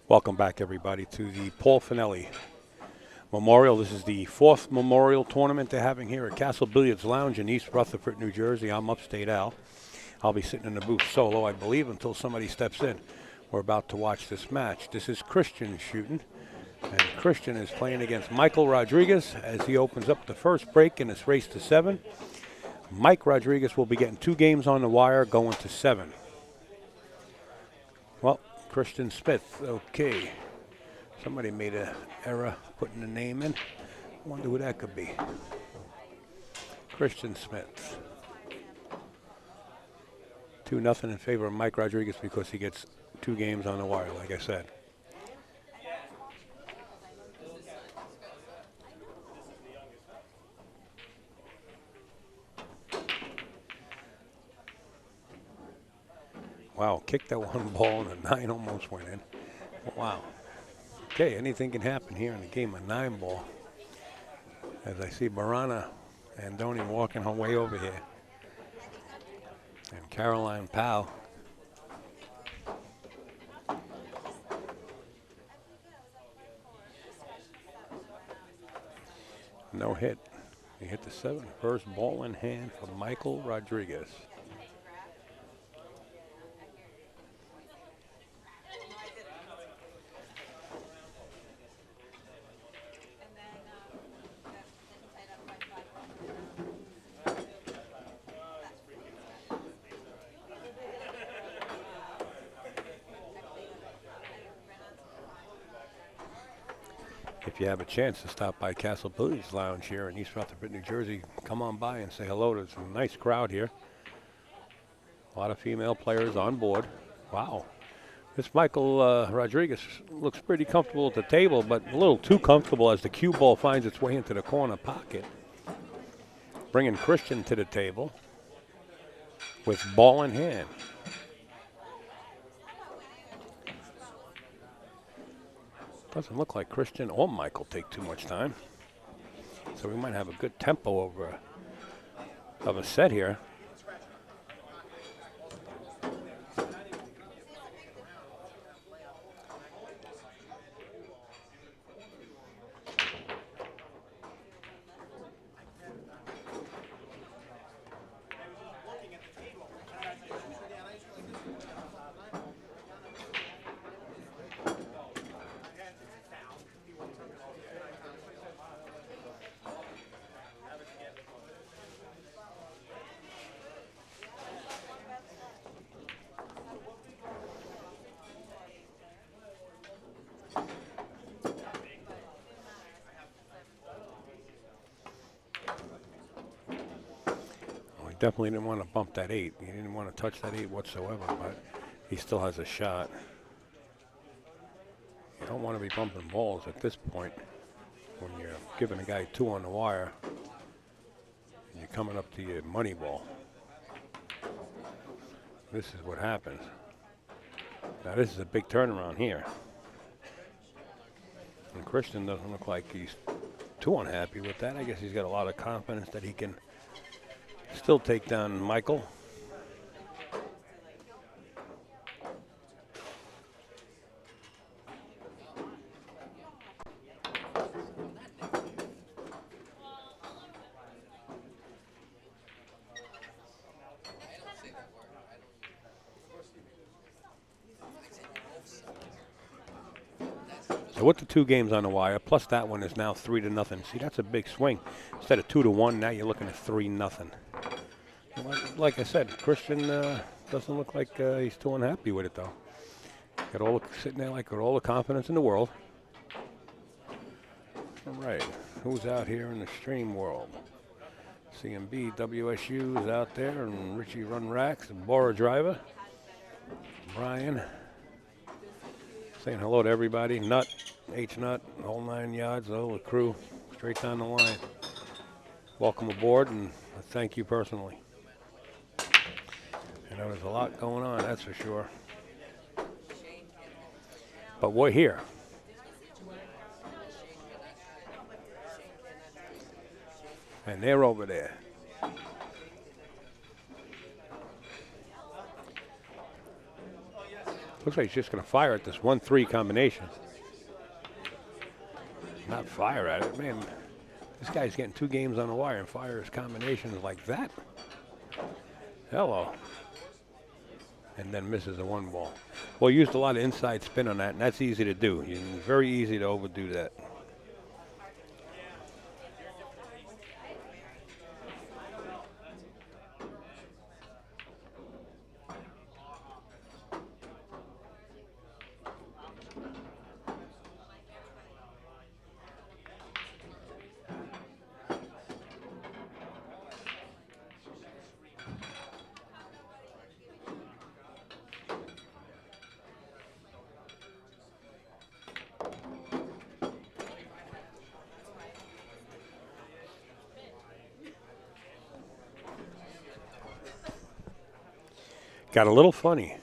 Welcome back, everybody, to the Paul Fanelli Memorial. This is the fourth memorial tournament they're having here at Castle Billiards Lounge in East Rutherford, New Jersey. I'm Upstate Al. I'll be sitting in the booth solo, I believe, until somebody steps in. We're about to watch this match. This is Christian shooting, and Christian is playing against Michael Rodriguez as he opens up the first break in this race to 7. Mike Rodriguez will be getting 2 games on the wire, going to 7. Well, Christian Smith, okay. Somebody made an error putting the name in. I wonder who that could be. Christian Smith. 2-0 in favor of Mike Rodriguez because he gets 2 games on the wire, like I said. Wow, kicked that one ball and a 9 almost went in. Wow. Okay, anything can happen here in the game, a 9 ball. As I see Barana and Andoni walking her way over here. And Caroline Powell. No hit. He hit the 7. First ball in hand for Michael Rodriguez. If you have a chance to stop by Castle Billiards Lounge here in East Rutherford, New Jersey, come on by and say hello. There's a nice crowd here. A lot of female players on board. Wow. This Michael Rodriguez looks pretty comfortable at the table, but a little too comfortable as the cue ball finds its way into the corner pocket. Bringing Christian to the table with ball in hand. Doesn't look like Christian or Michael take too much time. So we might have a good tempo of a set here. Definitely didn't want to bump that 8. He didn't want to touch that 8 whatsoever, but he still has a shot. You don't want to be bumping balls at this point when you're giving a guy 2 on the wire and you're coming up to your money ball. This is what happens. Now this is a big turnaround here. And Christian doesn't look like he's too unhappy with that. I guess he's got a lot of confidence that he can still take down Michael. So with the 2 games on the wire, plus that one is now 3-0. See, that's a big swing. Instead of 2-1, now you're looking at 3-0. Like I said, Christian doesn't look like he's too unhappy with it, though. Got all sitting there like with all the confidence in the world. All right, who's out here in the stream world? CMB, WSU is out there, and Richie Run Racks, and Bora Driver. Brian. Saying hello to everybody. Nut, H-Nut, whole 9 yards, all the crew, straight down the line. Welcome aboard, and I thank you personally. You know, there's a lot going on, that's for sure. But we're here. And they're over there. Looks like he's just going to fire at this 1-3 combination. Not fire at it. Man, this guy's getting 2 games on the wire and fires combinations like that. Hello. And then misses a 1 ball. Well, used a lot of inside spin on that, and that's easy to do. It's very easy to overdo that. Got a little funny.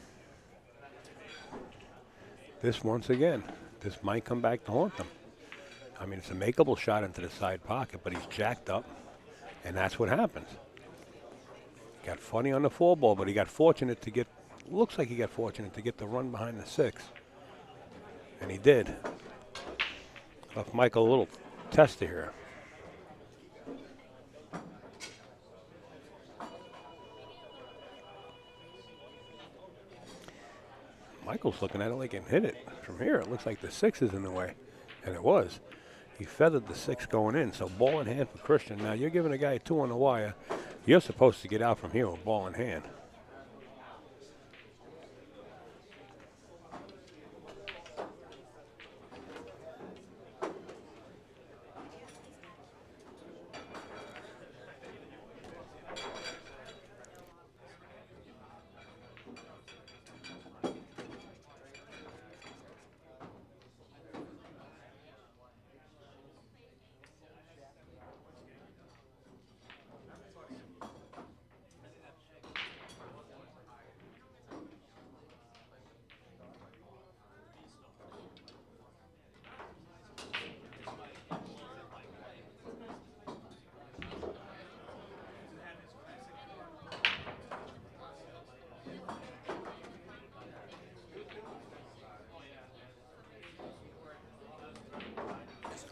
This once again, this might come back to haunt them. I mean, it's a makeable shot into the side pocket, but he's jacked up, and that's what happens. Got funny on the 4 ball, but he got fortunate to get, looks like he got fortunate to get the run behind the 6. And he did. Left Michael a little tester here. Michael's looking at it like he can hit it from here. It looks like the 6 is in the way, and it was. He feathered the 6 going in, so ball in hand for Christian. Now you're giving a guy 2 on the wire. You're supposed to get out from here with ball in hand.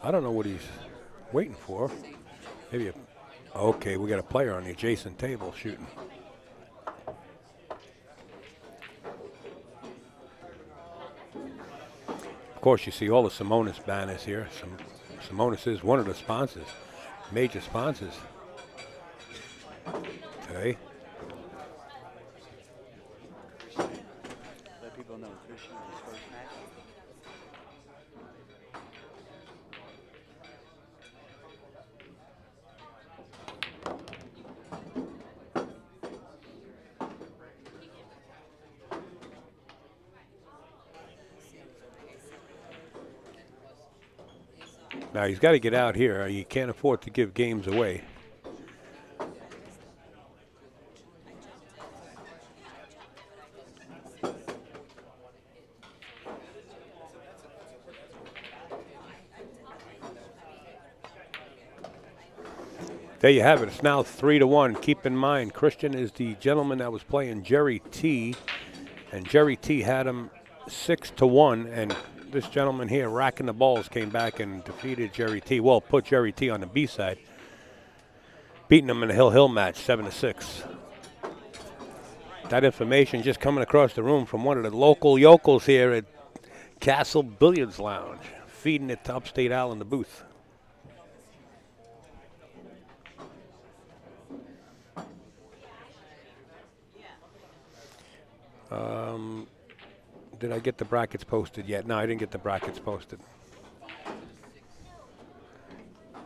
I don't know what he's waiting for. Maybe okay, we got a player on the adjacent table shooting. Of course, you see all the Simonis banners here. Simonis is one of the sponsors, major sponsors today. Let people know Christian is first match. Now he's got to get out here. He can't afford to give games away. There you have it. It's now 3-1. Keep in mind, Christian is the gentleman that was playing Jerry T, and Jerry T had him 6-1, and this gentleman here racking the balls came back and defeated Jerry T. Well, put Jerry T on the B side, beating him in a Hill match 7-6. That information just coming across the room from one of the local yokels here at Castle Billiards Lounge, feeding it to Upstate Al in the booth. Did I get the brackets posted yet? No, I didn't get the brackets posted. I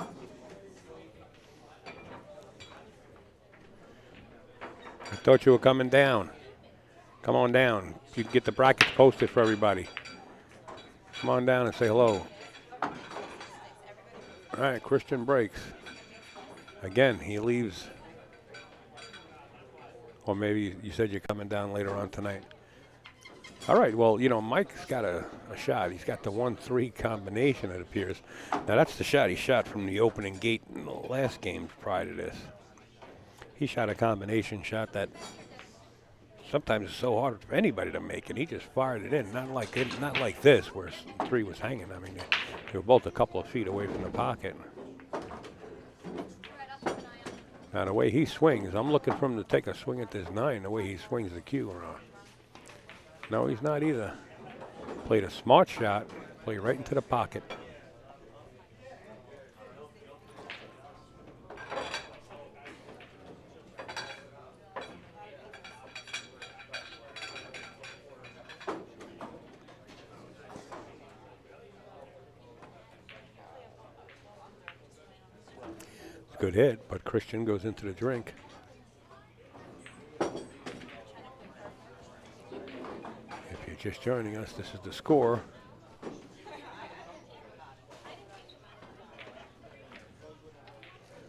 thought you were coming down. Come on down. You can get the brackets posted for everybody. Come on down and say hello. All right, Christian breaks. Again, he leaves. Or maybe you said you're coming down later on tonight. All right, well, you know, Mike's got a shot. He's got the 1-3 combination, it appears. Now, that's the shot he shot from the opening gate in the last games prior to this. He shot a combination shot that sometimes it's so hard for anybody to make, and he just fired it in. Not like this, where 3 was hanging. I mean, they were both a couple of feet away from the pocket. Now the way he swings, I'm looking for him to take a swing at this 9. The way he swings the cue. No, he's not either. Played a smart shot. Played right into the pocket. Good hit, but Christian goes into the drink. If you're just joining us, this is the score.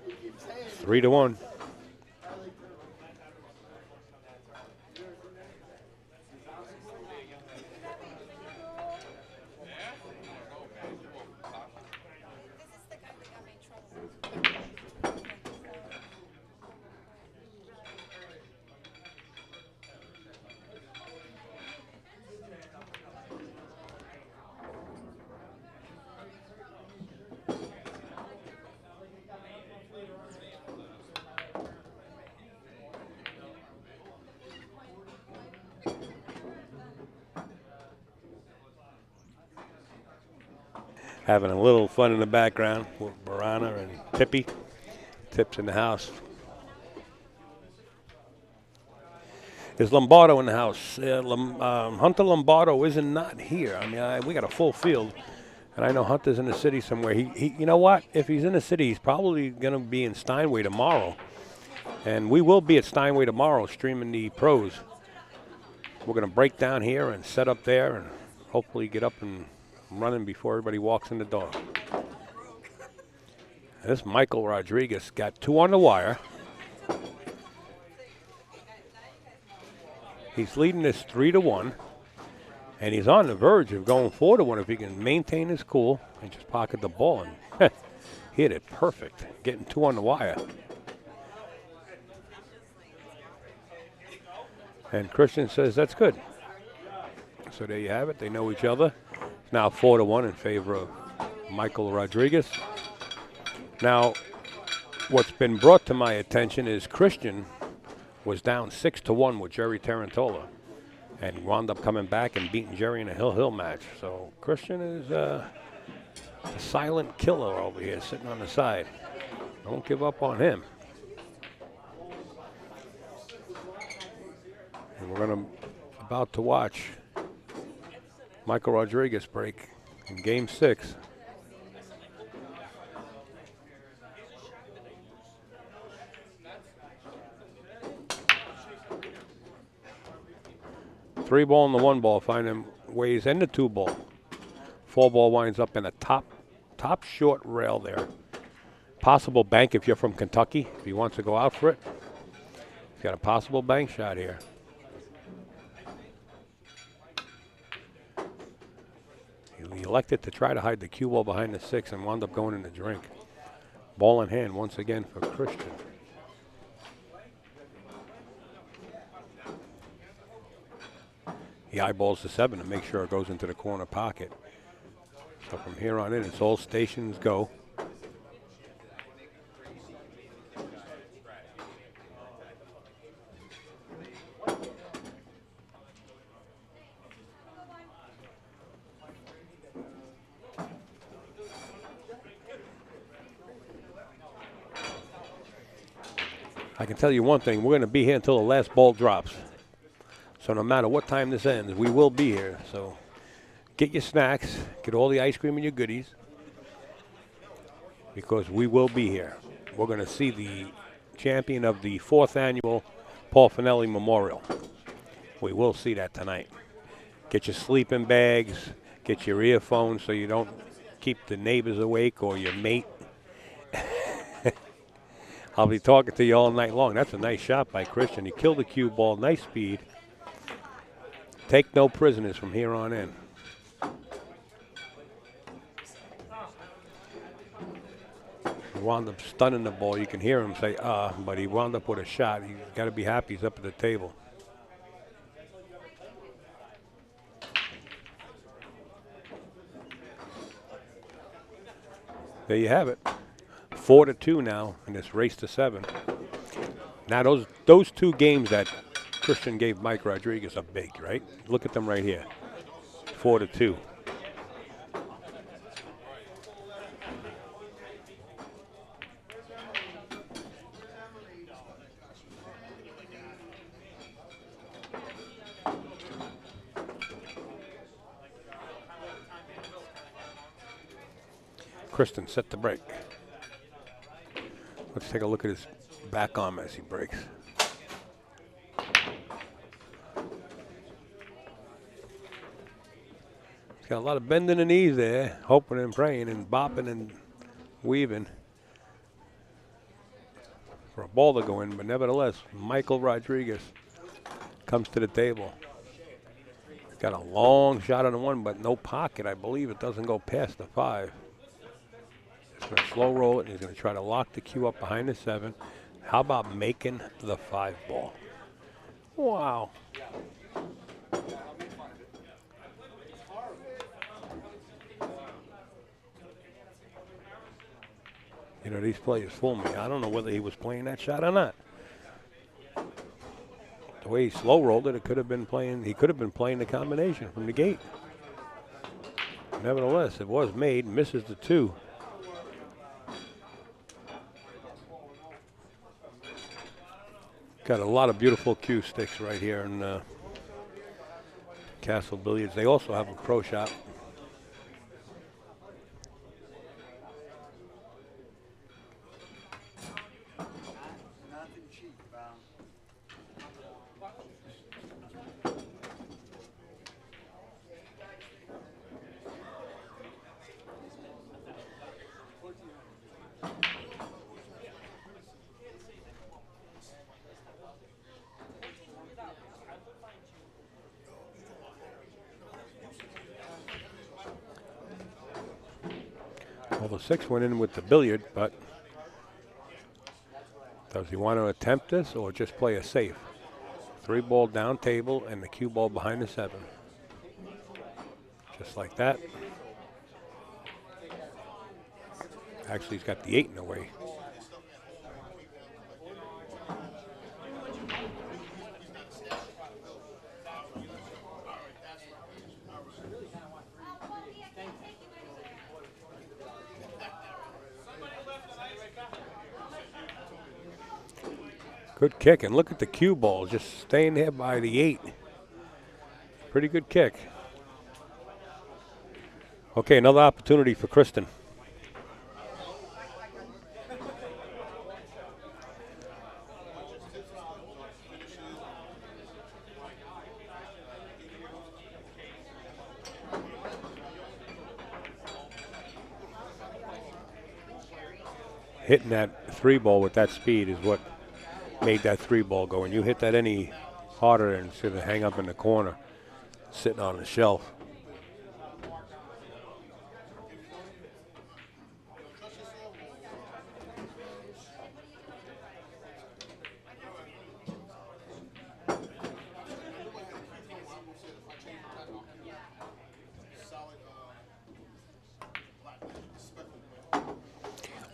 It's 3-1. Having a little fun in the background with Barana and Tippy. Tip's in the house. Is Lombardo in the house? Hunter Lombardo isn't not here. I mean, we got a full field, and I know Hunter's in the city somewhere. He, you know what? If he's in the city, he's probably going to be in Steinway tomorrow, and we will be at Steinway tomorrow streaming the pros. We're going to break down here and set up there, and hopefully get up and running before everybody walks in the door. This Michael Rodriguez got 2 on the wire. He's leading this 3-1, and he's on the verge of going 4-1 if he can maintain his cool and just pocket the ball. And hit it perfect, getting 2 on the wire. And Christian says that's good. So there you have it. They know each other. Now 4-1 in favor of Michael Rodriguez. Now, what's been brought to my attention is Christian was down 6-1 with Jerry Tarantola and wound up coming back and beating Jerry in a Hill match. So Christian is a silent killer over here sitting on the side. Don't give up on him. And we're about to watch Michael Rodriguez break in game 6. Three ball and the 1 ball find him ways, and the 2 ball. 4 ball winds up in a top short rail there. Possible bank if you're from Kentucky, if he wants to go out for it. He's got a possible bank shot here. He elected to try to hide the cue ball behind the 6 and wound up going in the drink. Ball in hand once again for Christian. He eyeballs the 7 to make sure it goes into the corner pocket. So from here on in, it's all stations go. I can tell you one thing, we're going to be here until the last ball drops. So no matter what time this ends, we will be here. So get your snacks, get all the ice cream and your goodies, because we will be here. We're going to see the champion of the 4th annual Paul Fanelli Memorial. We will see that tonight. Get your sleeping bags, get your earphones so you don't keep the neighbors awake or your mate. I'll be talking to you all night long. That's a nice shot by Christian. He killed the cue ball, nice speed. Take no prisoners from here on in. He wound up stunning the ball. You can hear him say, but he wound up with a shot. He's got to be happy he's up at the table. There you have it. 4-2 now in this race to 7. Now those 2 games that Christian gave Mike Rodriguez are big, right? Look at them right here. 4-2. Kristen set the break. Let's take a look at his back arm as he breaks. He's got a lot of bend in the knees there, hoping and praying and bopping and weaving for a ball to go in, but nevertheless, Michael Rodriguez comes to the table. He's got a long shot on the 1, but no pocket. I believe it doesn't go past the 5. He's going to slow roll it, and he's going to try to lock the cue up behind the 7. How about making the 5 ball? Wow. You know, these players fool me. I don't know whether he was playing that shot or not. The way he slow rolled it, he could have been playing the combination from the gate. Nevertheless, it was made, misses the 2. Got a lot of beautiful cue sticks right here in Castle Billiards. They also have a pro shop. Nothing cheap, Well, the 6 went in with the billiard, but does he want to attempt this or just play a safe? 3 ball down table and the cue ball behind the 7. Just like that. Actually, he's got the 8 in the way. Good kick, and look at the cue ball just staying there by the 8. Pretty good kick. Okay, another opportunity for Kristen. Hitting that 3 ball with that speed is what made that 3 ball go. And you hit that any harder and it's going to hang up in the corner, sitting on the shelf.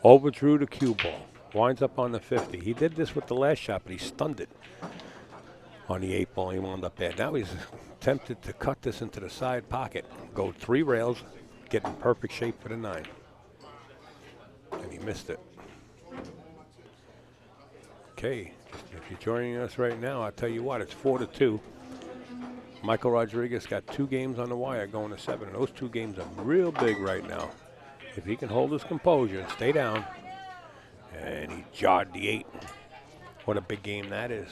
Overthrew the cue ball. Winds up on the 50. He did this with the last shot, but he stunned it on the 8 ball. He wound up bad. Now he's tempted to cut this into the side pocket. Go 3 rails, get in perfect shape for the 9. And he missed it. Okay, if you're joining us right now, I'll tell you what, it's 4-2. Michael Rodriguez got 2 games on the wire going to 7. And those 2 games are real big right now. If he can hold his composure and stay down. And he jarred the 8. What a big game that is.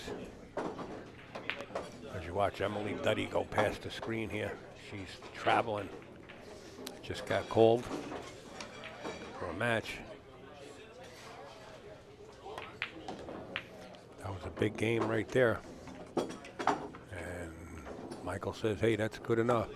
As you watch Emily Duddy go past the screen here. She's traveling. Just got called for a match. That was a big game right there. And Michael says, hey, that's good enough.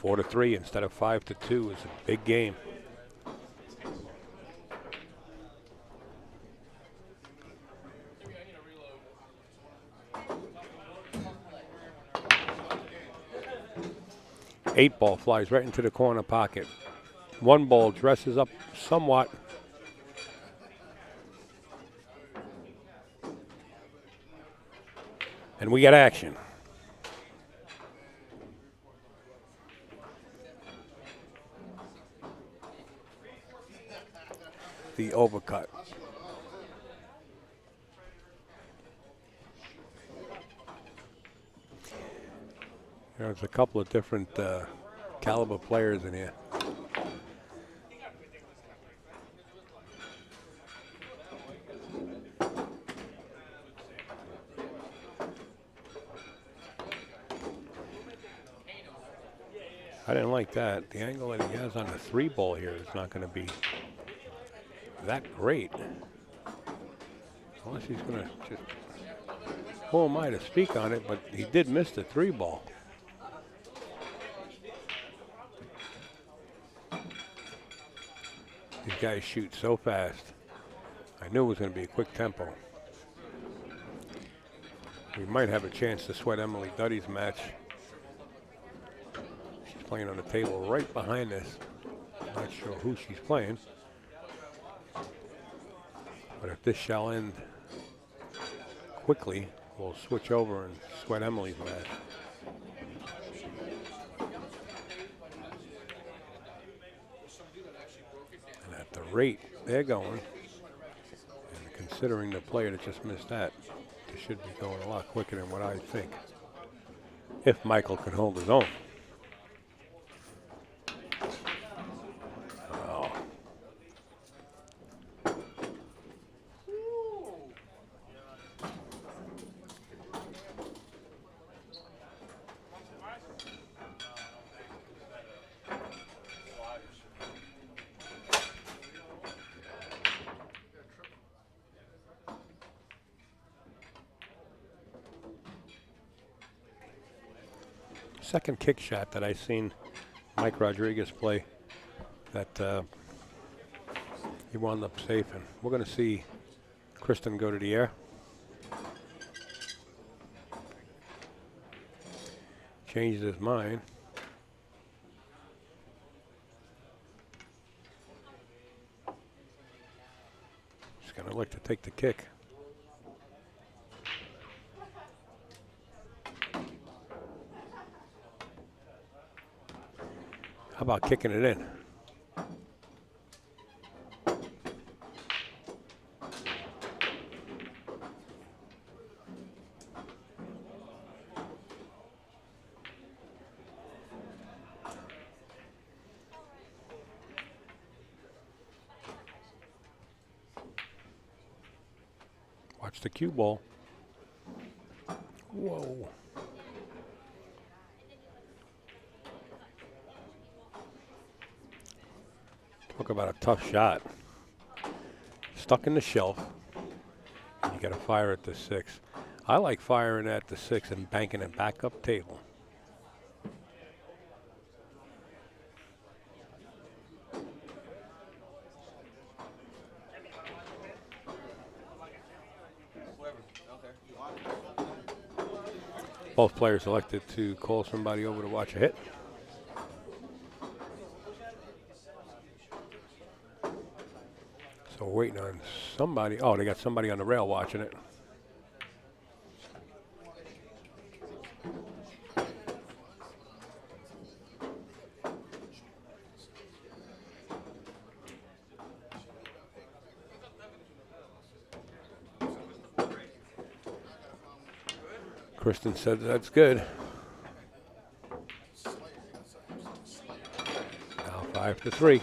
4-3 instead of 5-2 is a big game. Eight ball flies right into the corner pocket. One ball dresses up somewhat. And we get action. The overcut. There's a couple of different caliber players in here. I didn't like that. The angle that he has on the 3 ball here is not going to be that great. Unless he's going to just, who am I to speak on it, but he did miss the 3 ball. These guys shoot so fast. I knew it was going to be a quick tempo. We might have a chance to sweat Emily Duddy's match. She's playing on the table right behind us. Not sure who she's playing. But if this shall end quickly, we'll switch over and sweat Emily's match. And at the rate they're going, and considering the player that just missed that, they should be going a lot quicker than what I think, if Michael can hold his own. Second kick shot that I seen Mike Rodriguez play that he wound up safe, and we're going to see Kristen go to the air. Changed his mind. He's going to look to take the kick. How about kicking it in? Watch the cue ball. Whoa. Talk about a tough shot. Stuck in the shelf. You got to fire at the 6. I like firing at the 6 and banking it back up table. Both players elected to call somebody over to watch a hit. So we're waiting on somebody. Oh, they got somebody on the rail watching it. Kristen said that's good. Now 5-3.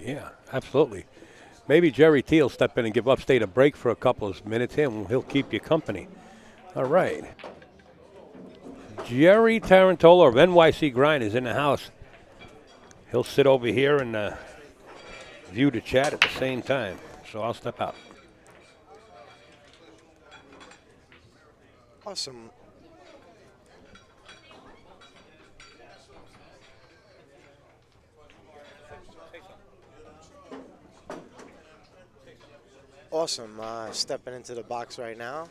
Yeah, absolutely. Maybe Jerry T will step in and give Upstate a break for a couple of minutes here, and he'll keep you company. All right. Jerry Tarantola of NYC Grind is in the house. He'll sit over here and view the chat at the same time. So I'll step out. Awesome. Awesome. Stepping into the box right now.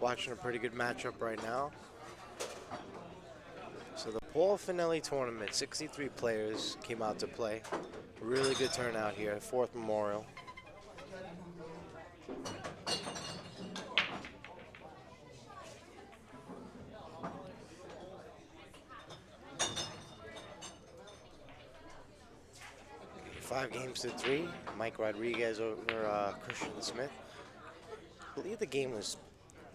Watching a pretty good matchup right now. So the Paul Fanelli tournament, 63 players came out to play. Really good turnout here, 4th Memorial. Five games to 3. Mike Rodriguez over Christian Smith. I believe the game was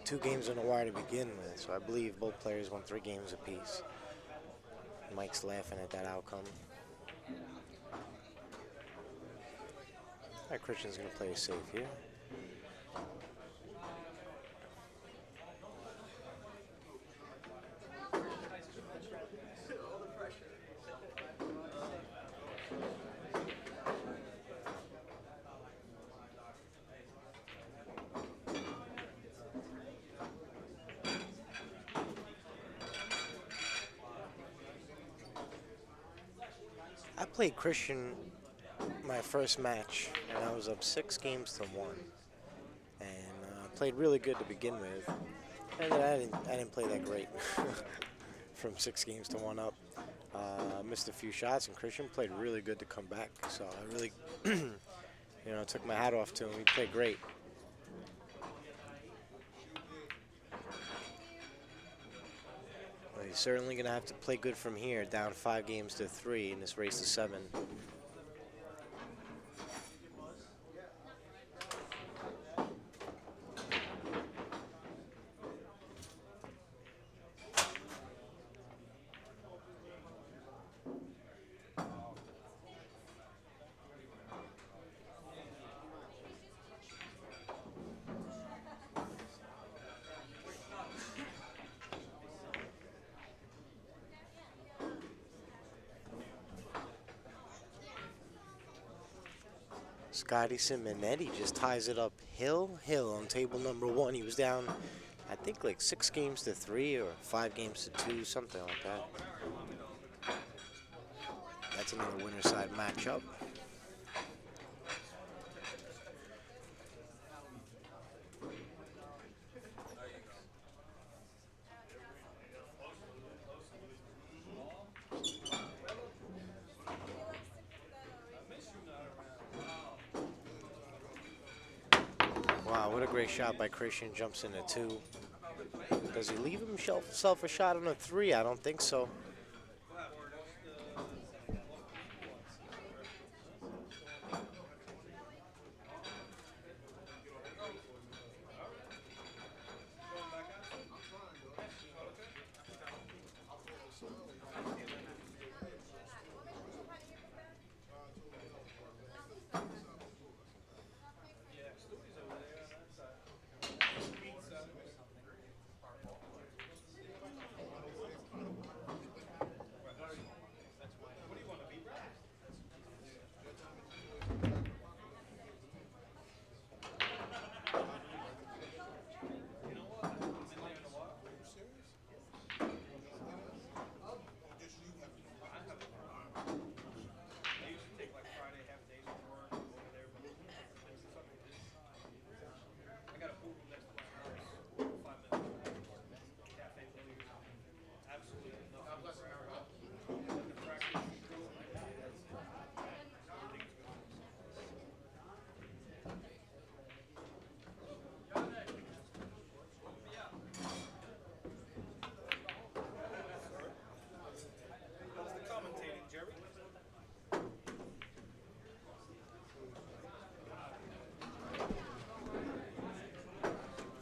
2 games on the wire to begin with, so I believe both players won 3 games apiece. Mike's laughing at that outcome. All right, Christian's going to play it safe here. I played Christian my first match, and I was up 6 games to 1, and played really good to begin with. And then I didn't play that great from 6 games to 1 up. Missed a few shots, and Christian played really good to come back. So I really, took my hat off to him. He played great. Well, he's certainly going to have to play good from here, down 5 games to 3 in this race to 7. Scotty Simonetti just ties it up hill on table number 1. He was down, I think, like 6 games to 3 or 5 games to 2, something like that. That's another winner side matchup. Wow, what a great shot by Christian. Jumps into 2. Does he leave himself a shot on a 3? I don't think so.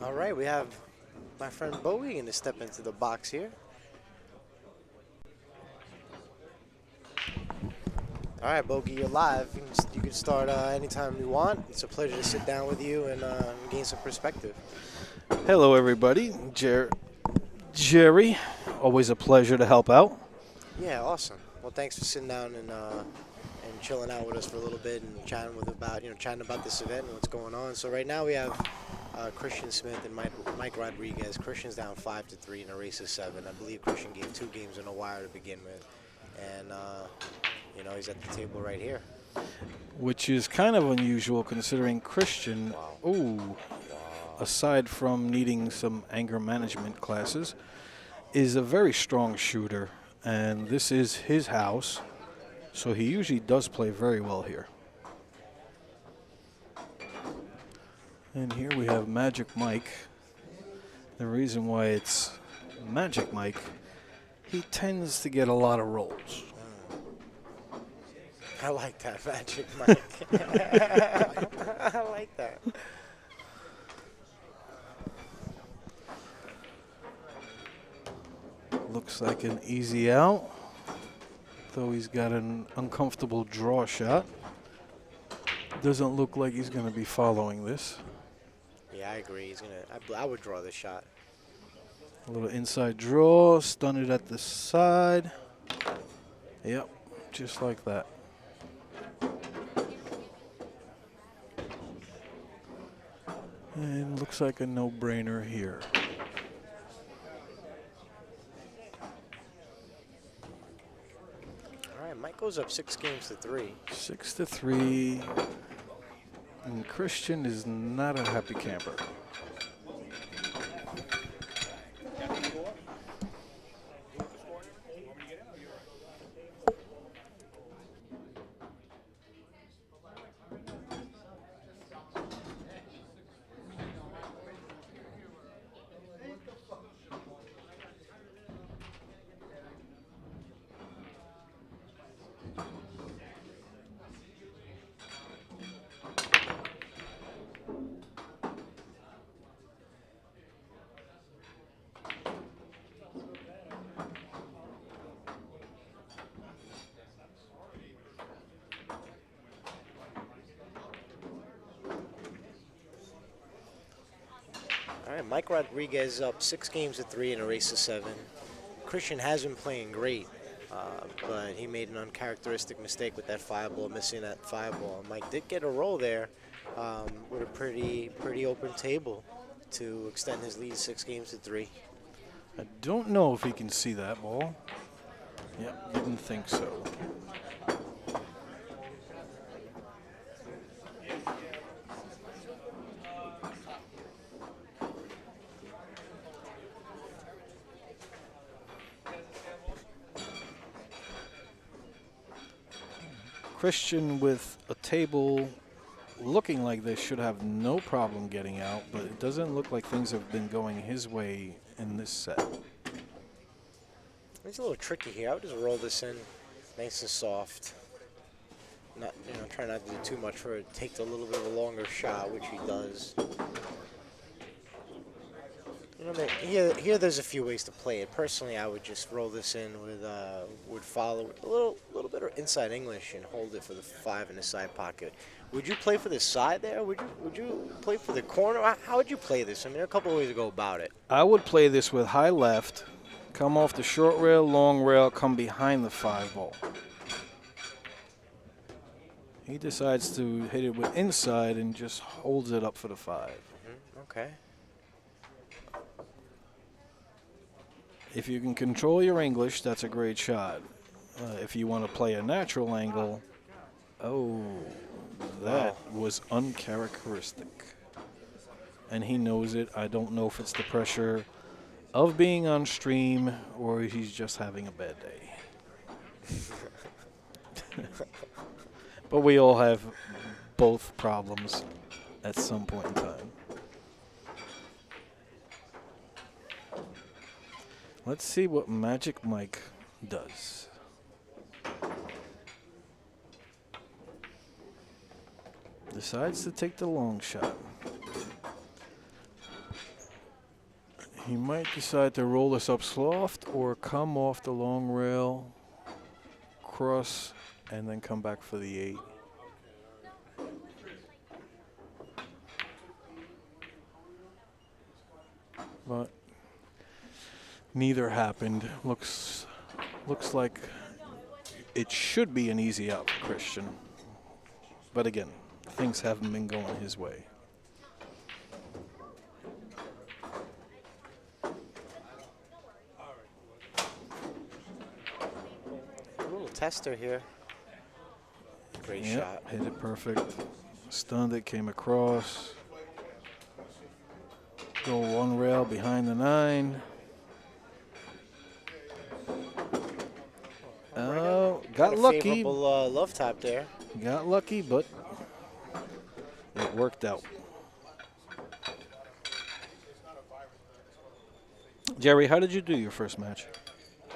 All right, we have my friend Bowie going to step into the box here. All right, Bogey, you're live. You can start anytime you want. It's a pleasure to sit down with you and gain some perspective. Hello, everybody. Jerry, always a pleasure to help out. Yeah, awesome. Well, thanks for sitting down and chilling out with us for a little bit and chatting about this event and what's going on. So right now we have Christian Smith and Mike Rodriguez. Christian's down 5-3 in a race of 7. I believe Christian gave 2 games in a wire to begin with, and he's at the table right here. Which is kind of unusual considering Christian, aside from needing some anger management classes, is a very strong shooter. And this is his house, so he usually does play very well here. And here we have Magic Mike. The reason why it's Magic Mike, he tends to get a lot of rolls. I like that, Magic Mike. I like that. Looks like an easy out, though he's got an uncomfortable draw shot. Doesn't look like he's going to be following this. Yeah, I agree. I would draw this shot. A little inside draw, stun it at the side. Yep, just like that. And looks like a no-brainer here. All right, Mike goes up 6-3. 6-3. And Christian is not a happy camper. All right, Mike Rodriguez up 6-3 in a race of 7. Christian has been playing great, but he made an uncharacteristic mistake with that 5-ball, missing that 5-ball. Mike did get a roll there with a pretty open table to extend his lead 6-3. I don't know if he can see that ball. Yep, didn't think so. Christian with a table looking like this should have no problem getting out, but it doesn't look like things have been going his way in this set. It's a little tricky here. I would just roll this in nice and soft. Not, try not to do too much for it. Take a little bit of a longer shot, which he does. Here there's a few ways to play it. Personally, I would just roll this in would follow with a little bit of inside English and hold it for the 5 in the side pocket. Would you play for the side there? Would you play for the corner? How would you play this? I mean, there are a couple of ways to go about it. I would play this with high left, come off the short rail, long rail, come behind the 5-ball. He decides to hit it with inside and just holds it up for the 5. Okay. If you can control your English, that's a great shot. If you want to play a natural angle, that was uncharacteristic. And he knows it. I don't know if it's the pressure of being on stream or he's just having a bad day. But we all have both problems at some point in time. Let's see what Magic Mike does. Decides to take the long shot. He might decide to roll this up soft or come off the long rail, cross, and then come back for the 8. But neither happened. Looks like it should be an easy out for Christian. But again, things haven't been going his way. A little tester here. Great Yep, shot. hit it perfect. Stunned it, came across. Go one rail behind the 9. Oh, got lucky. Favorable love tap there. Got lucky, but it worked out. Jerry, how did you do your first match?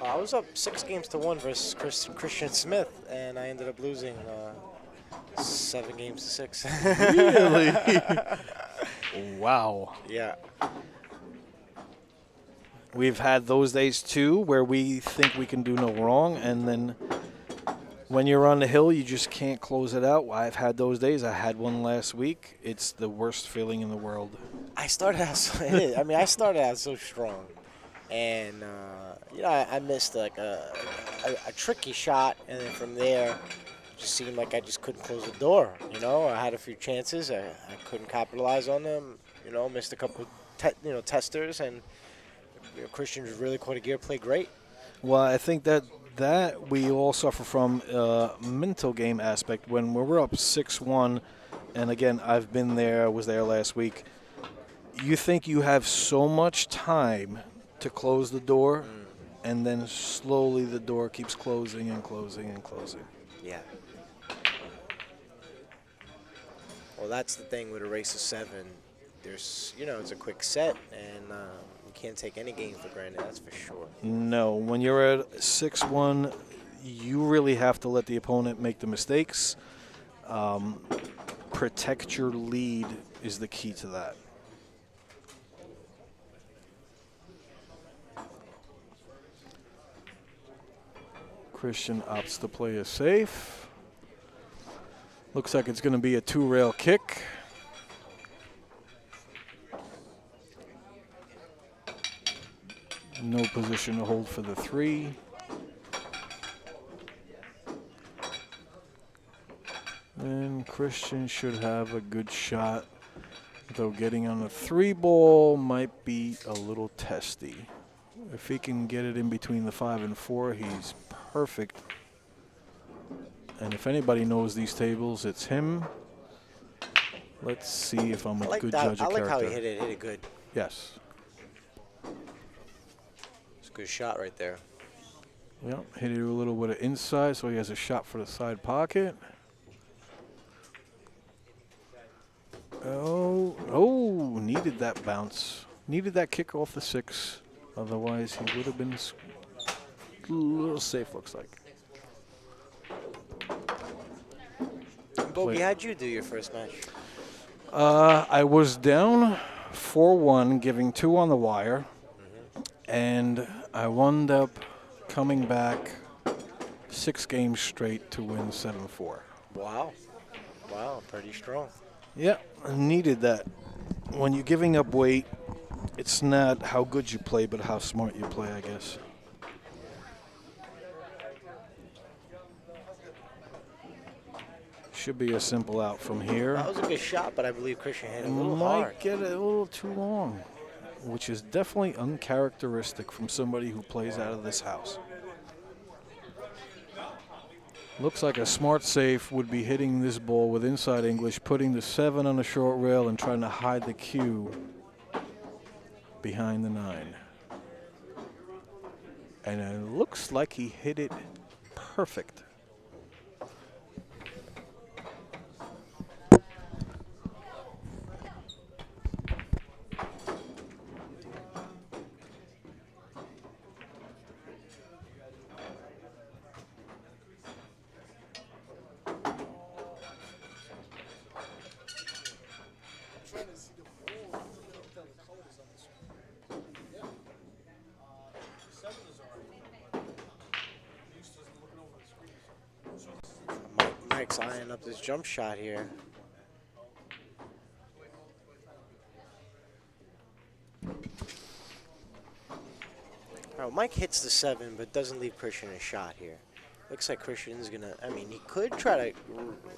I was up 6 games to 1 versus Christian Smith, and I ended up losing 7 games to 6. Really? Wow. Yeah. We've had those days too where we think we can do no wrong, and then when you're on the hill, you just can't close it out. I've had those days. I had one last week. It's the worst feeling in the world. I started out so strong, and I missed like a tricky shot, and then from there, it just seemed like I just couldn't close the door. I had a few chances, I couldn't capitalize on them. Missed a couple testers, and Christian really caught a gear, played great. Well, I think that we all suffer from mental game aspect when we're up 6-1, and again, I've been there, I was there last week. You think you have so much time to close the door, and then slowly the door keeps closing and closing and closing. Yeah. Well, that's the thing with a race of 7. There's, it's a quick set, and you can't take any game for granted, that's for sure. No, when you're at 6-1, you really have to let the opponent make the mistakes. Protect your lead is the key to that. Christian opts to play a safe. Looks like it's going to be a 2-rail kick. No position to hold for the 3. And Christian should have a good shot, though getting on the 3 ball might be a little testy. If he can get it in between the 5 and 4, he's perfect. And if anybody knows these tables, it's him. Let's see if I'm a good judge of character. I like how he hit it good. Yes. It's a good shot right there. Yep, hit it a little bit of inside, so he has a shot for the side pocket. Oh, needed that bounce. Needed that kick off the 6. Otherwise, he would have been a little safe, looks like. Bogey, how'd you do your first match? I was down 4-1, giving 2 on the wire, and I wound up coming back 6 games straight to win 7-4. Wow. Wow, pretty strong. Yeah, I needed that. When you're giving up weight, it's not how good you play, but how smart you play, I guess. Should be a simple out from here. That was a good shot, but I believe Christian hit it a little Might hard. get it a little too long, which is definitely uncharacteristic from somebody who plays out of this house. Looks like a smart safe would be hitting this ball with inside English, putting the 7 on the short rail and trying to hide the cue behind the 9. And it looks like he hit it perfect. Mike's eyeing up this jump shot here. All right, Mike hits the 7, but doesn't leave Christian a shot here. Looks like Christian's gonna. I mean, he could try to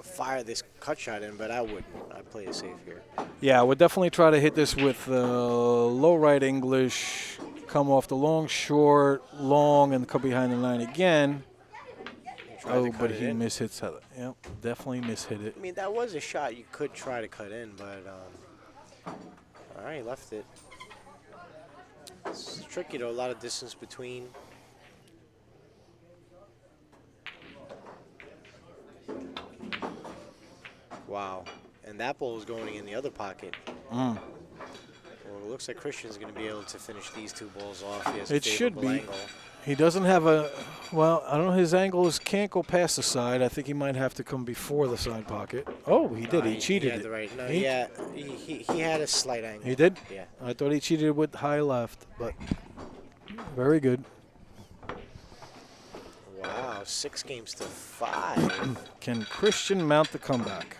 fire this cut shot in, but I wouldn't. I'd play it safe here. Yeah, I would definitely try to hit this with low right English, come off the long, short, long, and come behind the 9 again. Oh, but he mishits it. Yep, definitely mishit it. I mean, that was a shot you could try to cut in, but all right, left it. It's tricky though. A lot of distance between. Wow, and that ball is going in the other pocket. Well, it looks like Christian's going to be able to finish these two balls off. He has a It should favorable be. angle. He doesn't have a, well, I don't know, his angles can't go past the side. I think he might have to come before the side pocket. Oh, he did. He cheated He had it. the right. No, He- yeah, he had a slight angle. He did? Yeah. I thought he cheated with high left, but very good. Wow, 6 games to 5. Can Christian mount the comeback?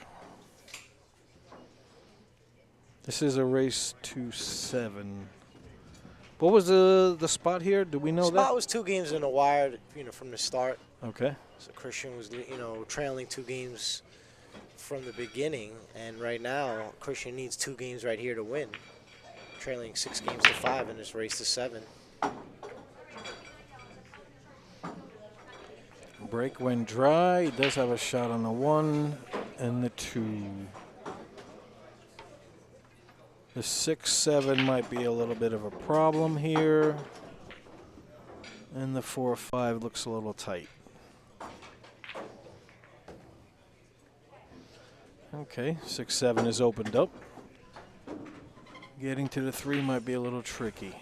This is a race to 7. What was the spot here? Do we know Spot that? was 2 games in the wire, from the start. Okay. So Christian was, trailing 2 games from the beginning, and right now Christian needs 2 games right here to win. Trailing 6 games to 5 in this race to 7. Break went dry. He does have a shot on the 1 and the 2. The 6-7 might be a little bit of a problem here. And the 4-5 looks a little tight. Okay, 6-7 is opened up. Getting to the 3 might be a little tricky.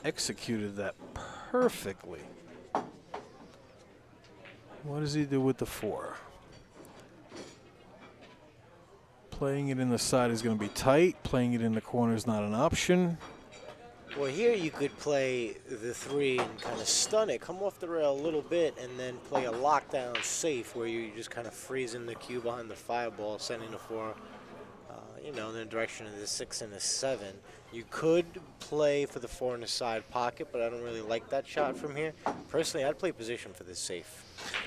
Executed that perfectly. What does he do with the 4? Playing it in the side is going to be tight. Playing it in the corner is not an option. Well, here you could play the 3 and kind of stun it, come off the rail a little bit, and then play a lockdown safe where you just kind of freeze in the cue behind the 5 ball, sending the 4, in the direction of the 6 and the 7. You could play for the 4 in the side pocket, but I don't really like that shot from here. Personally, I'd play position for this safe.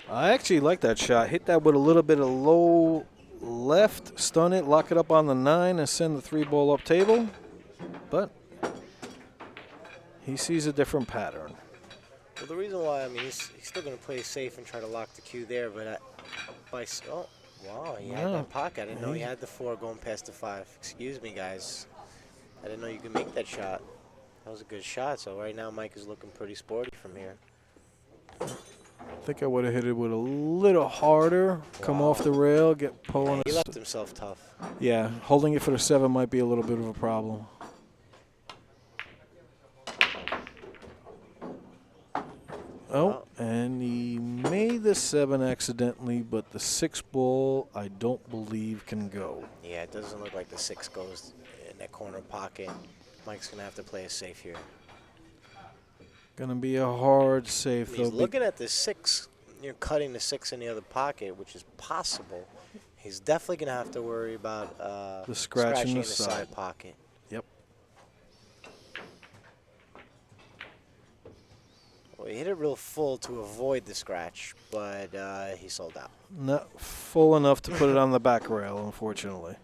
I actually like that shot. Hit that with a little bit of low left, stun it, lock it up on the 9, and send the 3 ball up table. But he sees a different pattern. Well, the reason why, he's still going to play safe and try to lock the cue there, but oh, wow, he had that pocket. I didn't know he had the 4 going past the 5. Excuse me, guys. I didn't know you could make that shot. That was a good shot. So right now, Mike is looking pretty sporty from here. I think I would have hit it with a little harder, come off the rail, get pulling. He left himself tough. Yeah, holding it for the 7 might be a little bit of a problem. Oh, and he made the 7 accidentally, but the 6 ball I don't believe can go. Yeah, it doesn't look like the 6 goes in that corner pocket. Mike's going to have to play it safe here. Gonna be a hard save, though. He's looking at the 6, cutting the 6 in the other pocket, which is possible. He's definitely going to have to worry about the scratch in the side pocket. Yep. Well, he hit it real full to avoid the scratch, but he sold out. Not full enough to put it on the back rail, unfortunately.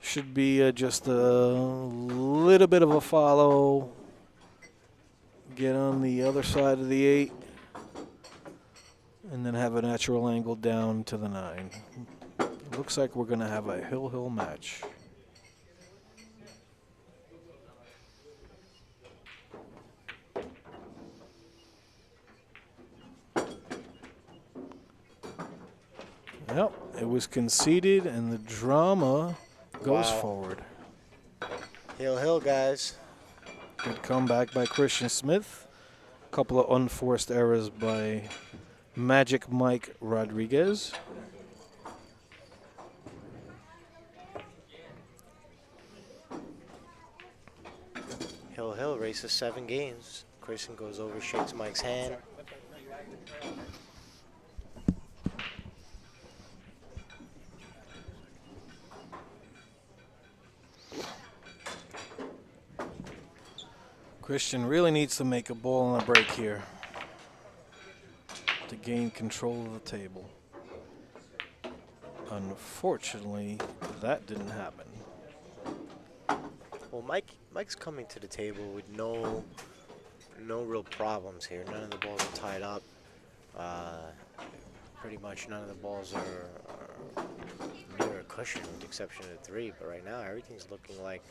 Should be just a little bit of a follow. Get on the other side of the 8. And then have a natural angle down to the 9. Looks like we're going to have a hill-hill match. Yep, it was conceded, and the drama goes forward. Hill, guys. Good comeback by Christian Smith. A couple of unforced errors by Magic Mike Rodriguez. Hill races 7 games. Christian goes over, shakes Mike's hand. Christian really needs to make a ball on a break here to gain control of the table. Unfortunately, that didn't happen. Well, Mike's coming to the table with no real problems here. None of the balls are tied up. Pretty much none of the balls are near a cushion, with the exception of the 3. But right now, everything's looking like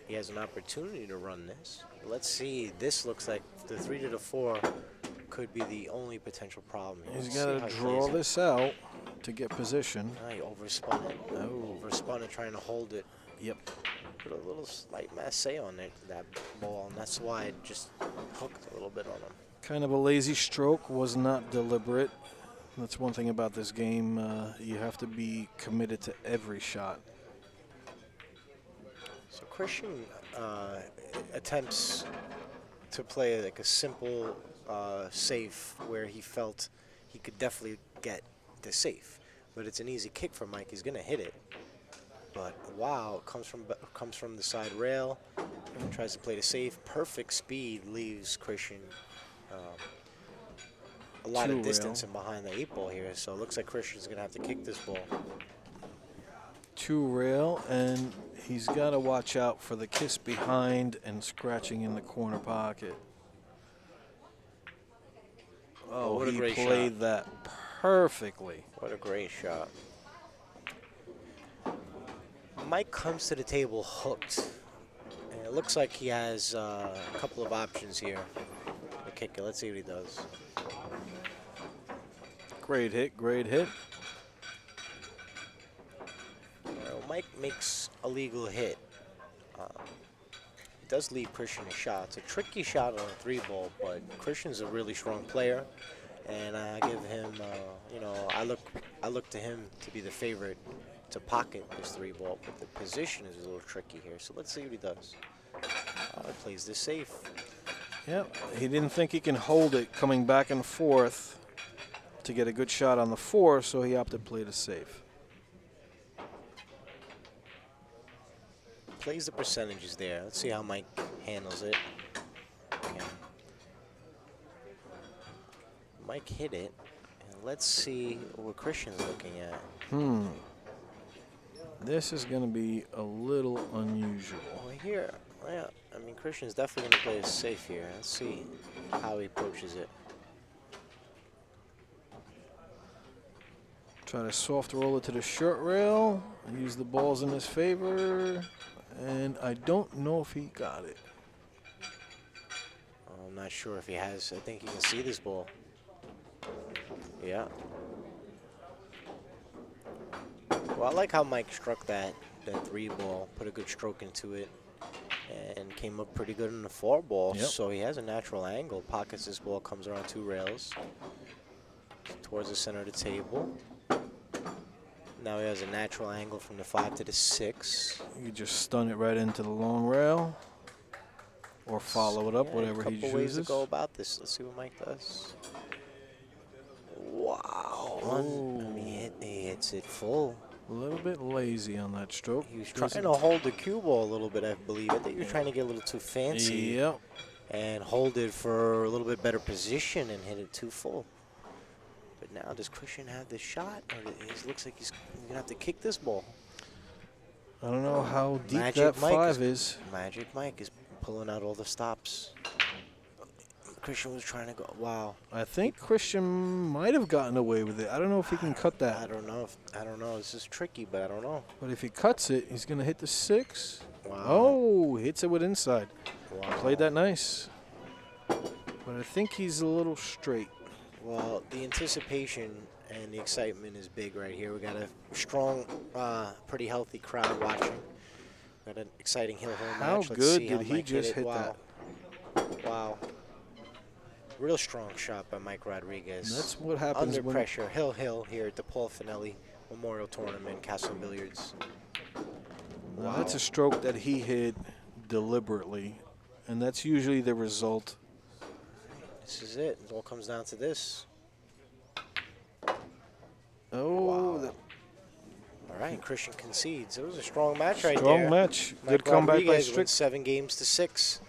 he has an opportunity to run this. Let's see. This looks like the 3 to the 4 could be the only potential problem here. He's got to draw this out to get position. He overspun it. Oh. Overspun it, trying to hold it. Yep. Put a little slight masse on it, that ball, and that's why it just hooked a little bit on him. Kind of a lazy stroke, was not deliberate. That's one thing about this game. You have to be committed to every shot. So Christian attempts to play like a simple safe where he felt he could definitely get the safe, but it's an easy kick for Mike. He's gonna hit it, but wow, it comes from the side rail. Tries to play the safe. Perfect speed leaves Christian a lot of distance and behind the 8 ball here. So it looks like Christian's gonna have to kick this ball. 2 rail, and he's got to watch out for the kiss behind and scratching in the corner pocket. Oh, what a he great played shot. that perfectly. What a great shot. Mike comes to the table hooked, and it looks like he has a couple of options here to kick it. Let's see what he does. Great hit, great hit. Well, Mike makes a legal hit. It does leave Christian a shot. It's a tricky shot on a 3 ball, but Christian's a really strong player, and I give him, I look to him to be the favorite to pocket this 3 ball, but the position is a little tricky here. So let's see what he does. He plays this safe. Yep, he didn't think he can hold it coming back and forth to get a good shot on the 4, so he opted to play the safe. Plays the percentages there. Let's see how Mike handles it. Okay. Mike hit it, and let's see what Christian's looking at. This is going to be a little unusual. Well, here, yeah, I mean, Christian's definitely going to play it safe here. Let's see how he approaches it. Try to soft roll it to the short rail. Use the balls in his favor. And I don't know if he got it. I'm not sure if he has. I think he can see this ball. Yeah. Well, I like how Mike struck that 3 ball, put a good stroke into it, and came up pretty good in the 4 ball. Yep. So he has a natural angle. Pockets this ball, comes around 2 rails towards the center of the table. Now he has a natural angle from the 5 to the 6. You just stun it right into the long rail, or follow it up, Yeah, whatever he a couple ways to chooses. go about this. Let's see what Mike does. Wow. Oh. I mean, he hits it full. A little bit lazy on that stroke. He was trying to hold the cue ball a little bit, I believe. I think he was trying to get a little too fancy. Yep. And hold it for a little bit better position and hit it too full. But now, does Christian have this shot? Or it looks like he's going to have to kick this ball. I don't know how deep Magic that Mike 5 is. Magic Mike is pulling out all the stops. Christian was trying to go. Wow. I think Christian might have gotten away with it. I don't know if he can cut I that. don't know. This is tricky, but I don't know. But if he cuts it, he's going to hit the 6. Wow. Oh, hits it with inside. Wow. Played that nice. But I think he's a little straight. Well, the anticipation and the excitement is big right here. We got a strong, pretty healthy crowd watching. Got an exciting hill-hole How match. Let's good see did how he Mike just hit wow. Wow. Real strong shot by Mike Rodriguez. That's what happens Under when pressure, hill here at the Paul Fanelli Memorial Tournament, Castle Billiards. Now, that's a stroke that he hit deliberately, and that's usually the result. This is it. It all comes down to this. Oh, Wow. All right, Christian concedes. It was a strong match right there. strong match. Mike Good comeback by Rodriguez Strick. wins 7 games to 6.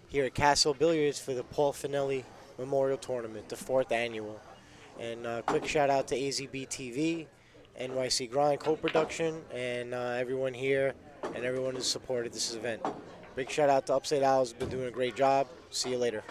here at Castle Billiards for the Paul Fanelli Memorial Tournament, the 4th annual. And quick shout out to AZBtv, NYC Grind co-production, and everyone here and everyone who's supported this event. Big shout out to Upstate Owls, been doing a great job. See you later.